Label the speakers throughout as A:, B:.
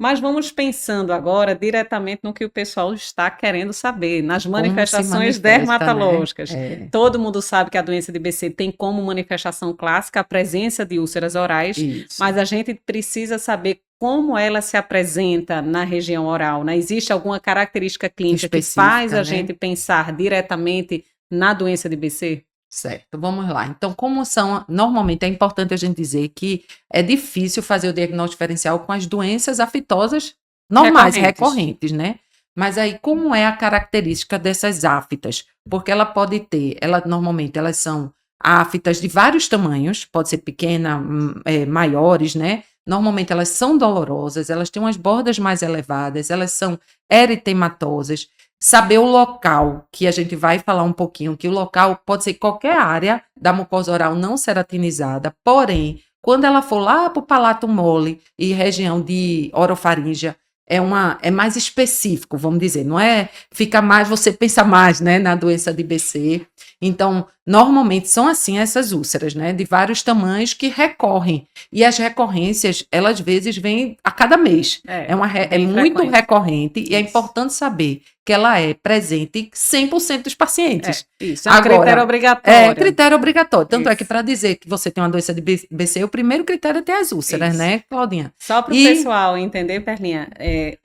A: Mas vamos pensando agora diretamente no que o pessoal está querendo saber, nas
B: Como se
A: manifestações
B: manifesta, né?
A: dermatológicas. Todo mundo sabe que a doença de BC tem como manifestação clássica a presença de úlceras orais,
B: Isso.
A: mas a gente precisa saber como ela se apresenta na região oral, né? Existe alguma característica clínica que faz
B: Específica,
A: a
B: né?
A: gente pensar diretamente na doença de BC?
B: Certo, vamos lá. Então, normalmente é importante a gente dizer que é difícil fazer o diagnóstico diferencial com as doenças aftosas normais, recorrentes, né? Mas aí, como é a característica dessas aftas? Porque normalmente elas são aftas de vários tamanhos, pode ser pequena, maiores, né? Normalmente elas são dolorosas, elas têm umas bordas mais elevadas, elas são eritematosas. Saber o local, que a gente vai falar um pouquinho, que o local pode ser qualquer área da mucosa oral não ceratinizada, porém, quando ela for lá para o palato mole e região de orofaríngea, é mais específico, vamos dizer, não é? Fica mais, você pensa mais, né, na doença de BC. Então, normalmente são assim essas úlceras, né, de vários tamanhos que recorrem. E as recorrências, elas às vezes vêm a cada mês. É muito recorrente e é importante saber que ela é presente em 100% dos pacientes.
A: Isso, é um critério obrigatório.
B: É critério obrigatório. Tanto é que para dizer que você tem uma doença de BC, o primeiro critério é ter as úlceras, né, Claudinha?
A: Só para o pessoal entender, Perlinha,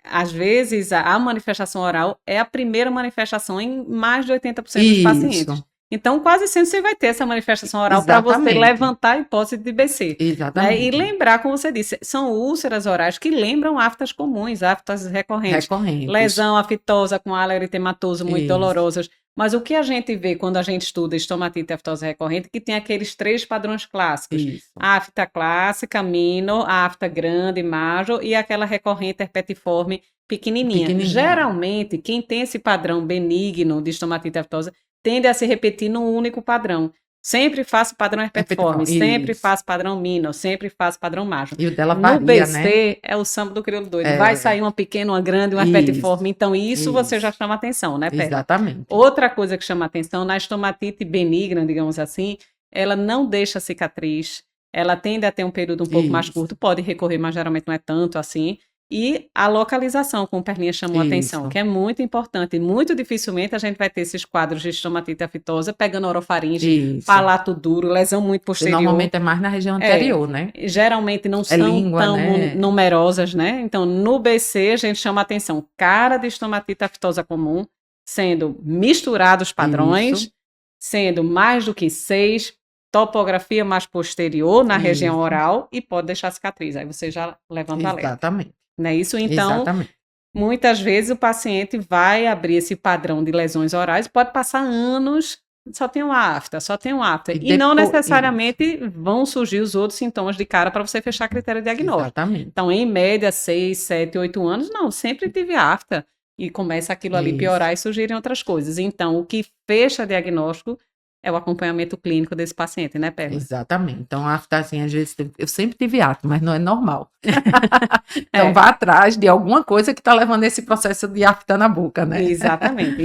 A: às vezes a manifestação oral é a primeira manifestação em mais de 80% dos pacientes. Então, quase sempre você vai ter essa manifestação oral para você levantar a hipótese de BC.
B: Exatamente.
A: E lembrar, como você disse, são úlceras orais que lembram aftas comuns, aftas recorrentes. Lesão aftosa com ala eritematosa muito dolorosas. Mas o que a gente vê quando a gente estuda estomatite aftosa recorrente, que tem aqueles 3 padrões clássicos. Afta clássica, minor, afta grande, major, e aquela recorrente herpetiforme pequenininha. Geralmente, quem tem esse padrão benigno de estomatite aftosa tende a se repetir num único padrão. Sempre faço padrão herpetiforme, sempre faço padrão minor, sempre faço padrão major.
B: E o dela varia,
A: no BC,
B: né?
A: é o samba do crioulo doido. Vai sair uma pequena, uma grande, uma herpetiforme. Então, isso você já chama atenção, né, Perla?
B: Exatamente.
A: Outra coisa que chama atenção, na estomatite benigna, digamos assim, ela não deixa cicatriz, ela tende a ter um período um pouco mais curto, pode recorrer, mas geralmente não é tanto assim. E a localização, como Perlinha chamou a atenção, que é muito importante. E muito dificilmente a gente vai ter esses quadros de estomatite aftosa pegando orofaringe, palato duro, lesão muito posterior.
B: Normalmente é mais na região anterior, né?
A: Geralmente não são tão numerosas, né? Então, no BC, a gente chama a atenção. Cara de estomatite aftosa comum, sendo misturados padrões, sendo mais do que 6, topografia mais posterior na região oral e pode deixar cicatriz. Aí você já levanta alerta.
B: Exatamente.
A: Não é isso? Então, muitas vezes o paciente vai abrir esse padrão de lesões orais, pode passar anos, só tem uma afta. E não necessariamente vão surgir os outros sintomas de cara para você fechar critério diagnóstico.
B: Exatamente.
A: Então, em média, 6, 7, 8 anos, não, sempre tive afta. E começa aquilo ali piorar e surgirem outras coisas. Então, o que fecha diagnóstico é o acompanhamento clínico desse paciente, né, Perla?
B: Exatamente. Então, a afta, assim, às vezes, eu sempre tive afta, mas não é normal. Então, vá atrás de alguma coisa que está levando esse processo de afta na boca, né?
A: Exatamente.